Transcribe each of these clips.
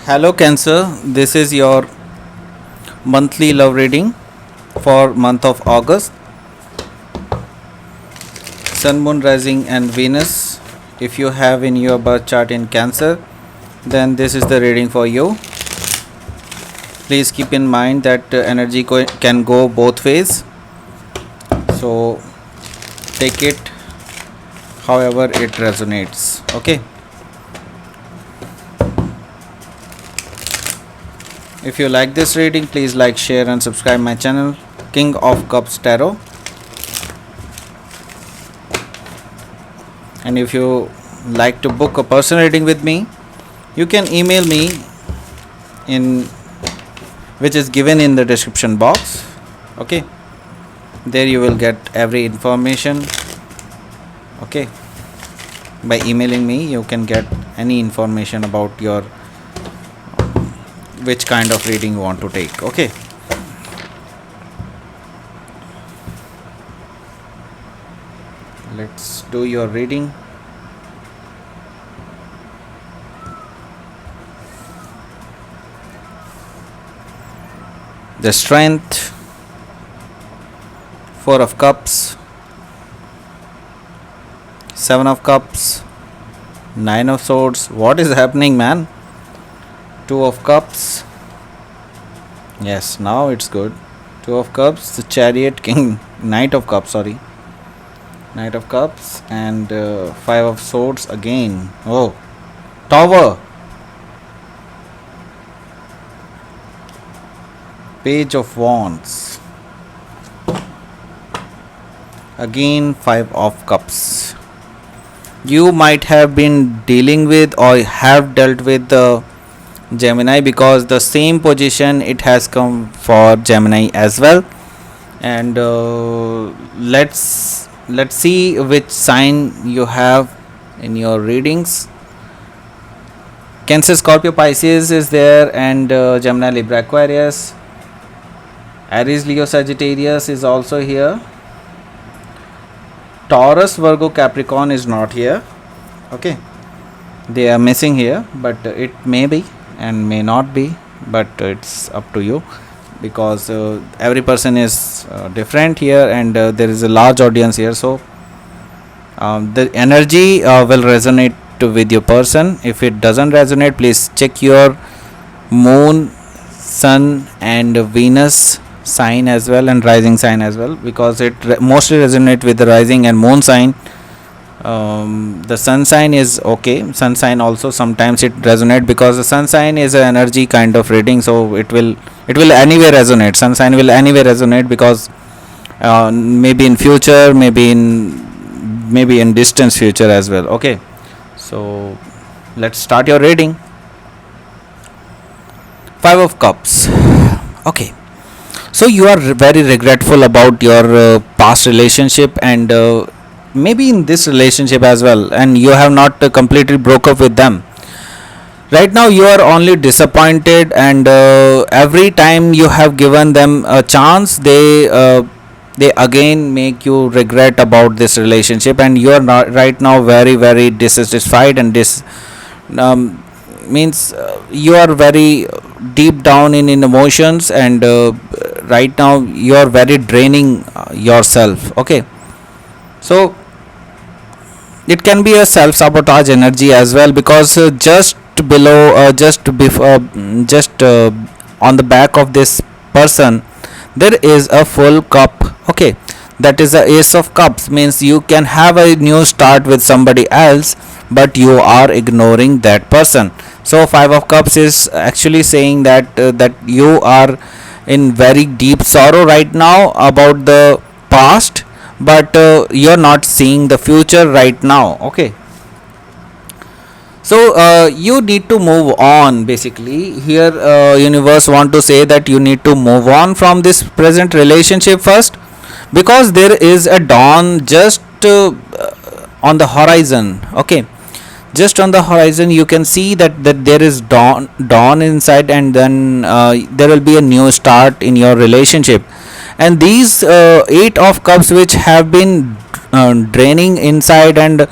Hello Cancer, this is your monthly love reading for month of August. Sun, Moon, Rising and Venus. If you have in your birth chart in Cancer, then this is the reading for you. Please keep in mind that energy can go both ways. So take it however it resonates. Okay. If you like this reading, please like, share and subscribe my channel King of Cups Tarot. And if you like to book a personal reading with me, you can email me in which is given in the description box. Okay, there you will get every information. Okay, by emailing me you can get any information about your which kind of reading you want to take. Okay, let's do your reading. The Strength, Four of Cups, Seven of Cups, Nine of Swords. What is happening, man? Two of Cups. Yes, now it's good. Two of Cups, the Chariot, King, Knight of Cups, sorry. Knight of Cups and Five of Swords again. Oh, Tower. Page of Wands. Again, Five of Cups. You might have been dealing with or have dealt with the Gemini, because the same position it has come for Gemini as well. And let's see which sign you have in your readings. Cancer, Scorpio, Pisces is there, and Gemini, Libra, Aquarius. Aries, Leo, Sagittarius is also here. Taurus, Virgo, Capricorn is not here. Okay, they are missing here, but it may be and may not be, but it's up to you, because every person is different here, and there is a large audience here, so the energy will resonate with your person. If it doesn't resonate, please check your moon, sun and Venus sign as well, and rising sign as well, because it mostly resonate with the rising and moon sign. The sun sign is okay. Sun sign also sometimes it resonate, because the sun sign is an energy kind of reading, so it will anyway resonate. Sun sign will anyway resonate, because maybe in future, maybe in distance future as well. Okay, so let's start your reading. Five of Cups. Okay, so you are very regretful about your past relationship, and maybe in this relationship as well, and you have not completely broke up with them. Right now you are only disappointed, and every time you have given them a chance, they again make you regret about this relationship, and you are not right now very very dissatisfied, and this means you are very deep down in emotions, and right now you are very draining yourself. Okay, so it can be a self-sabotage energy as well, because just below just before just on the back of this person there is a full cup. Okay, that is the Ace of Cups, means you can have a new start with somebody else, but you are ignoring that person. So Five of Cups is actually saying that that you are in very deep sorrow right now about the past, but you're not seeing the future right now. Okay, so you need to move on. Basically here universe want to say that you need to move on from this present relationship first, because there is a dawn just on the horizon. Okay, just on the horizon you can see that there is dawn inside, and then there will be a new start in your relationship. And these Eight of Cups, which have been draining inside and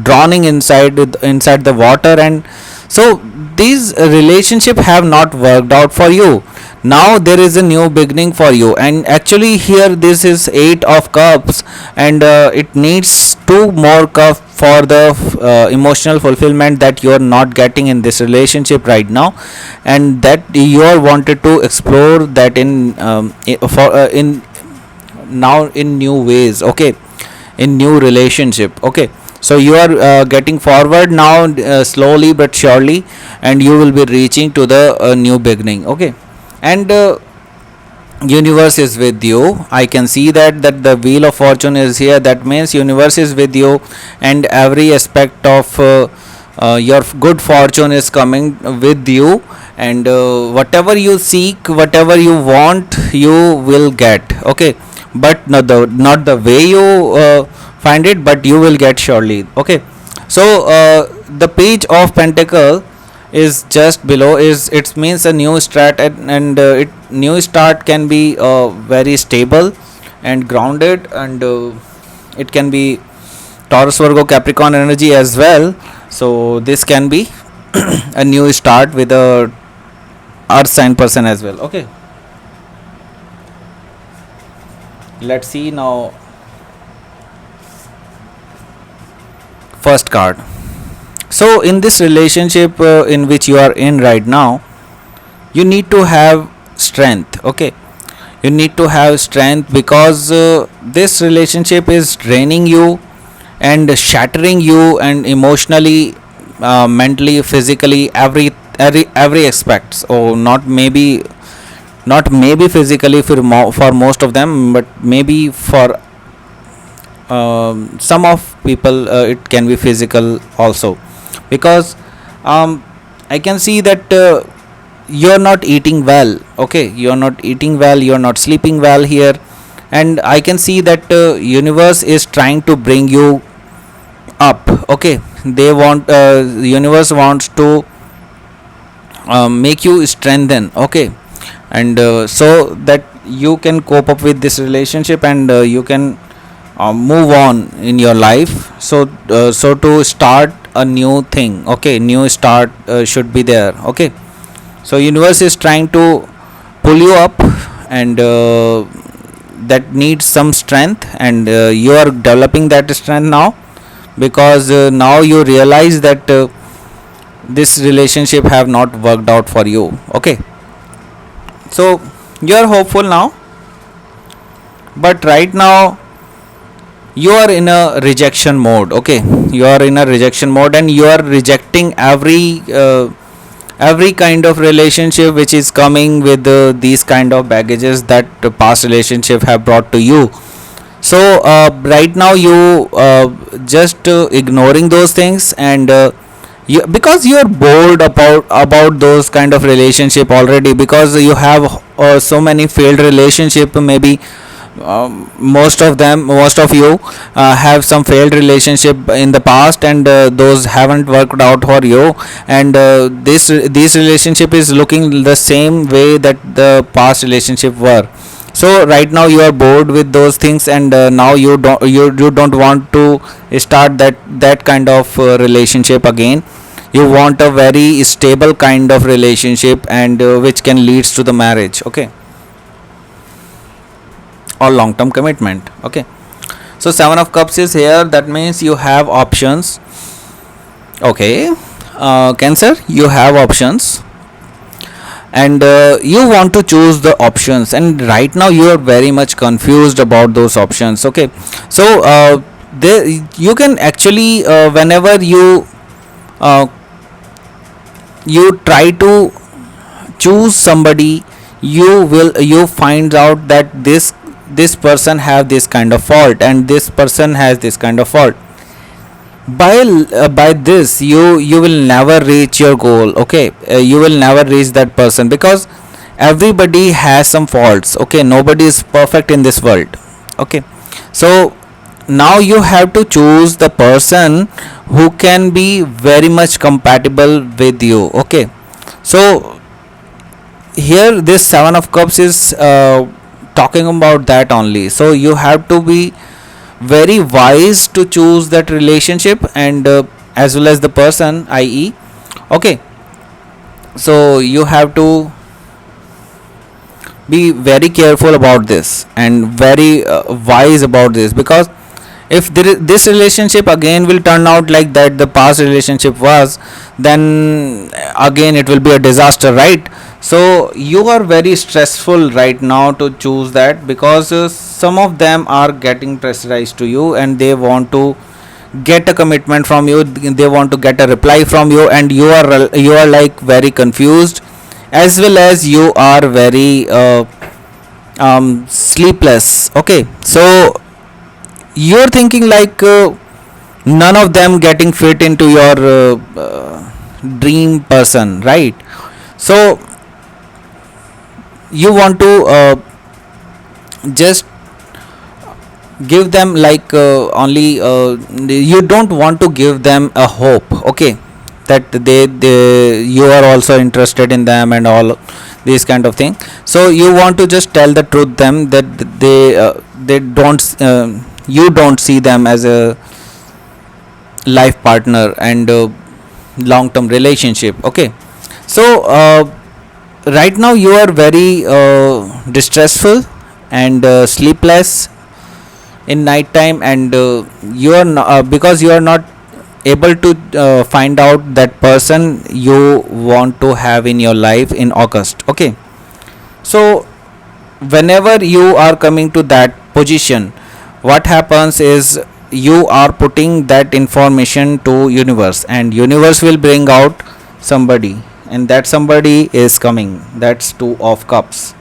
drowning inside the water, and So these relationship have not worked out for you. Now there is a new beginning for you, and actually here this is 8 of cups, and it needs 2 more cups for the emotional fulfillment that you are not getting in this relationship right now, and that you are wanted to explore that in for in now in new ways, okay, in new relationship, okay. So you are getting forward now, slowly but surely, and you will be reaching to the new beginning, okay. And universe is with you. I can see that the wheel of fortune is here. That means universe is with you, and every aspect of your good fortune is coming with you, and whatever you seek, whatever you want, you will get, okay. But not the way you find it, but you will get surely, okay. So the page of pentacle is just below, is it means a new start, and it new start can be very stable and grounded, and it can be Taurus, Virgo, Capricorn energy as well. So this can be a new start with a earth sign person as well, okay. Let's see now first card. So in this relationship in which you are in right now, you need to have strength, okay. You need to have strength because this relationship is draining you and shattering you, and emotionally, mentally, physically, every aspects, or not maybe physically for most of them, but maybe for some of people it can be physical also, because I can see that you're not eating well, okay. You're not eating well, you're not sleeping well here, and I can see that universe is trying to bring you up, okay. The universe wants to make you strengthen, okay, and so that you can cope up with this relationship, and you can move on in your life. So to start a new thing, okay, new start should be there, okay. So universe is trying to pull you up, and that needs some strength, and you are developing that strength now, because now you realize that this relationship have not worked out for you, okay. So you are hopeful now, but right now you are in a rejection mode, okay. You are in a rejection mode, and you are rejecting every kind of relationship which is coming with these kind of baggages that past relationship have brought to you. So right now you just ignoring those things, and because you are bored about those kind of relationship already, because you have so many failed relationship, maybe most of you have some failed relationship in the past, and those haven't worked out for you, and this relationship is looking the same way that the past relationship were. So right now you are bored with those things, and now you don't want to start that kind of relationship again. You want a very stable kind of relationship, and which can leads to the marriage, okay, or long term commitment, okay. So 7 of cups is here. That means you have options, okay. Cancer, you have options, and you want to choose the options, and right now you are very much confused about those options, okay. So you can actually whenever uh, you try to choose somebody, you find out that this person have this kind of fault, and this person has this kind of fault. By this you will never reach your goal, okay. You will never reach that person, because everybody has some faults, okay. Nobody is perfect in this world, okay. So now you have to choose the person who can be very much compatible with you, okay. So here this 7 of cups is talking about that only. So you have to be very wise to choose that relationship, and as well as the person, i.e. Okay, so you have to be very careful about this and very wise about this, because if this relationship again will turn out like that the past relationship was, then again it will be a disaster, right? So you are very stressful right now to choose that, because some of them are getting pressurized to you and they want to get a commitment from you, they want to get a reply from you, and you are like very confused, as well as you are very sleepless. Okay, so you're thinking like none of them getting fit into your dream person, right? So you want to just give them like only you don't want to give them a hope, okay, that they you are also interested in them and all these kind of thing. So you want to just tell the truth them that they don't you don't see them as a life partner and long term relationship. Okay, so right now you are very distressful and sleepless in night time, and you are because you are not able to find out that person you want to have in your life in August. Okay, so whenever you are coming to that position, what happens is you are putting that information to universe, and universe will bring out somebody, and that somebody is coming. That's two of cups.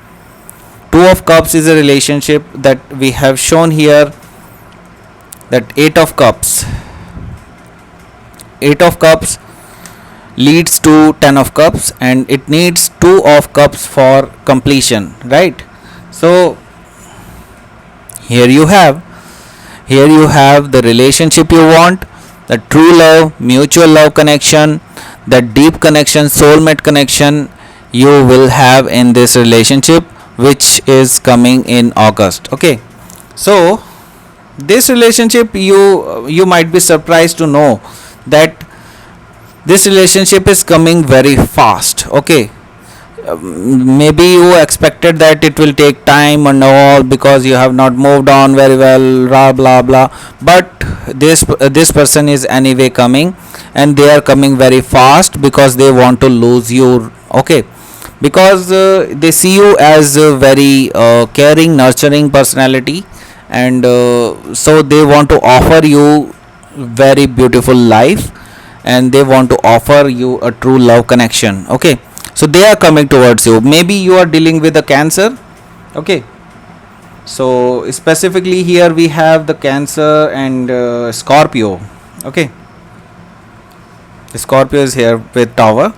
Two of cups is a relationship that we have shown here, that eight of cups. Eight of cups leads to 10 of cups, and it needs 2 of cups for completion, right? So here you have the relationship you want, the true love, mutual love connection, the deep connection, soulmate connection you will have in this relationship, which is coming in August. Okay, so this relationship, you might be surprised to know that this relationship is coming very fast. Okay, maybe you expected that it will take time and all because you have not moved on very well, blah blah blah, but this person is anyway coming, and they are coming very fast because they want to lose you. Okay, because they see you as a very caring, nurturing personality, and so they want to offer you very beautiful life, and they want to offer you a true love connection. Okay, so they are coming towards you. Maybe you are dealing with a cancer. Okay, so specifically here we have the cancer and Scorpio. Okay, Scorpio is here with tower.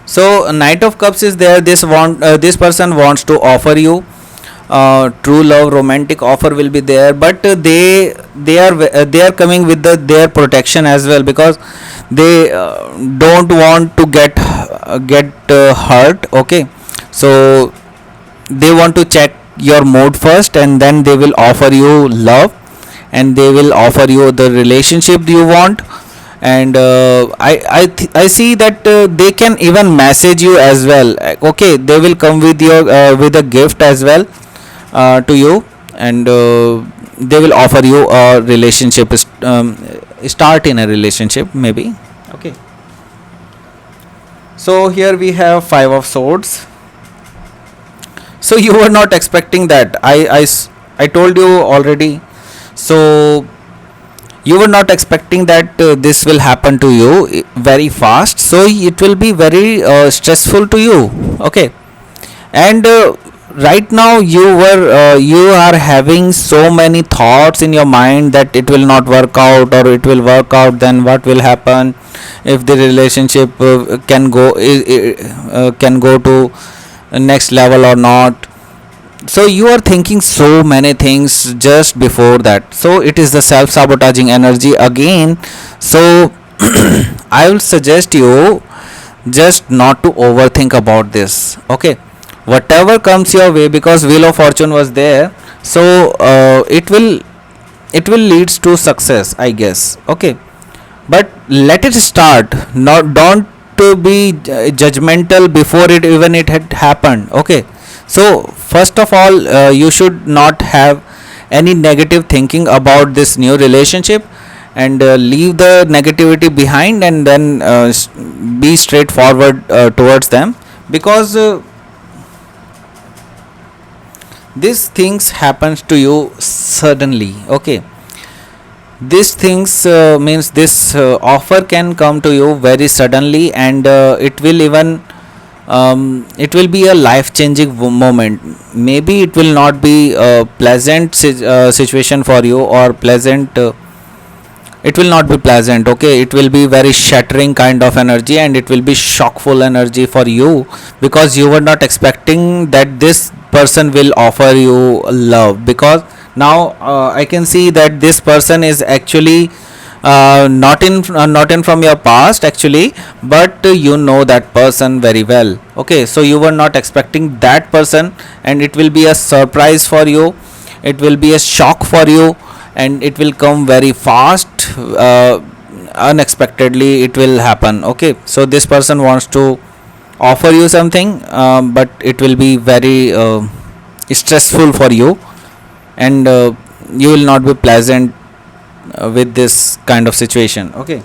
So Knight of Cups is there. This person wants to offer you true love, romantic offer will be there, but they are coming with their protection as well, because they don't want to get hurt. Okay, so they want to check your mood first, and then they will offer you love, and they will offer you the relationship you want. And I see that they can even message you as well. Okay, they will come with your with a gift as well to you, and they will offer you a relationship, start in a relationship maybe. Okay, so here we have five of swords. So you were not expecting that. I told you already. So you were not expecting that this will happen to you very fast, so it will be very stressful to you. Okay, and right now you are having so many thoughts in your mind that it will not work out, or it will work out, then what will happen if the relationship can go to next level or not. So you are thinking so many things just before that, so it is the self sabotaging energy again. So I will suggest you just not to overthink about this. Okay, whatever comes your way, because wheel of fortune was there, so it will leads to success, I guess. Okay, but let it start. Not don't be judgmental before it even it had happened. Okay, so first of all, you should not have any negative thinking about this new relationship, and leave the negativity behind, and then be straightforward towards them, because these things happens to you suddenly. Okay, these things means this offer can come to you very suddenly, and it will even it will be a life changing moment. Maybe it will not be a pleasant situation for you, or pleasant it will not be pleasant. Okay, it will be very shattering kind of energy, and it will be shockful energy for you, because you were not expecting that this person will offer you love. Because now I can see that this person is actually not in from your past actually, but you know that person very well. Okay, so you were not expecting that person, and it will be a surprise for you, it will be a shock for you, and it will come very fast, unexpectedly it will happen. Okay, so this person wants to offer you something, but it will be very stressful for you, and you will not be pleasant with this kind of situation. Okay,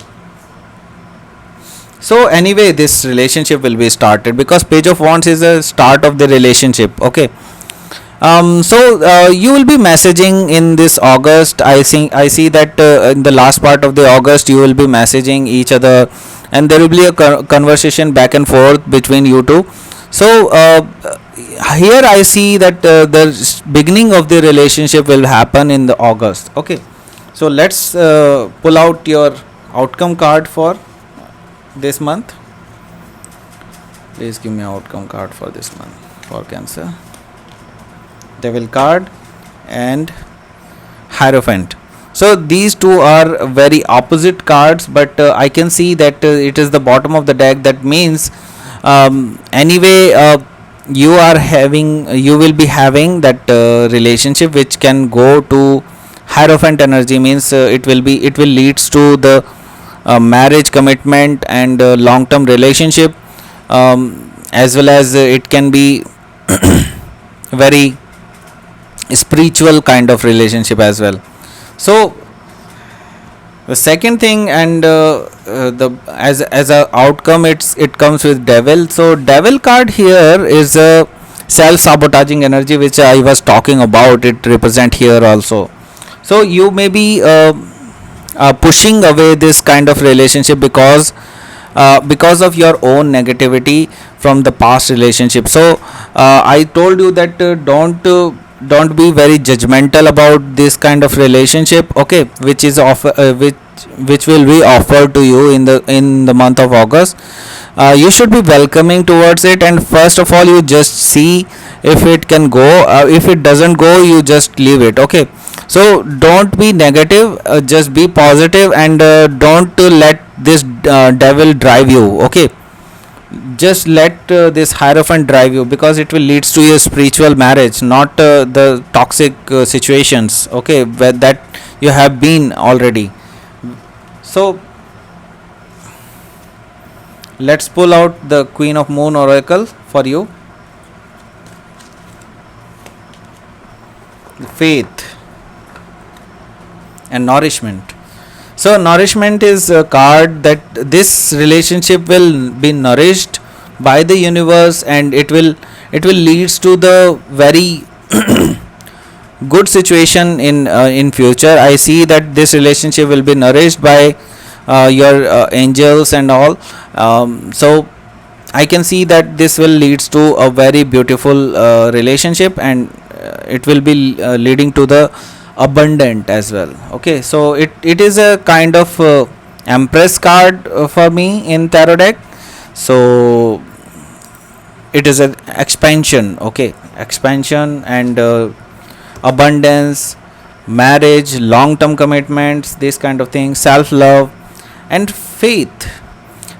so anyway, this relationship will be started, because page of wands is a start of the relationship. Okay, so you will be messaging in this August. I see that in the last part of the August you will be messaging each other, and there will be a conversation back and forth between you two. So here I see that the beginning of the relationship will happen in the August. Okay, so let's pull out your outcome card for this month. Please give me an outcome card for this month for Cancer. Devil card and Hierophant. So these two are very opposite cards, but I can see that it is the bottom of the deck. That means anyway you will be having that relationship which can go to Hierophant energy. Means it will leads to the marriage, commitment, and long term relationship, as well as it can be very spiritual kind of relationship as well. So the second thing, and the as a outcome, it comes with Devil. So Devil card here is a self sabotaging energy which I was talking about. It represent here also. So you may be pushing away this kind of relationship because of your own negativity from the past relationship. So I told you that don't be very judgmental about this kind of relationship. Okay, which is which will be offered to you in the month of August. You should be welcoming towards it, and first of all you just see if it can go. If it doesn't go, you just leave it. Okay, so don't be negative, just be positive, and don't let this devil drive you. Okay, just let this Hierophant drive you, because it will leads to your spiritual marriage, not the toxic situations. Okay, where that you have been already. So let's pull out the Queen of Moon oracle for you. Faith and Nourishment. So nourishment is a card that this relationship will be nourished by the universe, and it will leads to the very good situation in future. I see that this relationship will be nourished by your angels and all. So I can see that this will leads to a very beautiful relationship, and it will be leading to the abundant as well. Okay, so it is a kind of Empress card for me in tarot deck. So it is an expansion. Okay, expansion and abundance, marriage, long term commitments, this kind of things, self love, and faith.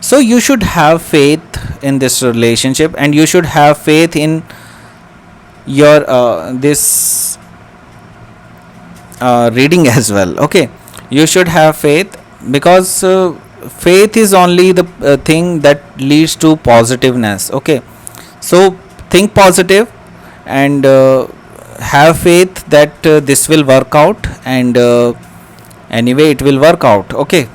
So you should have faith in this relationship, and you should have faith in your this reading as well. Okay, you should have faith because faith is only the thing that leads to positiveness. Okay, so think positive and have faith that this will work out, and anyway it will work out. Okay,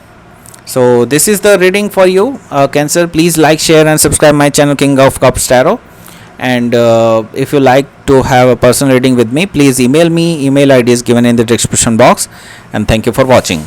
so this is the reading for you, Cancer. Please like, share and subscribe my channel King of Cups Tarot. And if you like to have a personal reading with me, please email me. Email ID is given in the description box. And thank you for watching.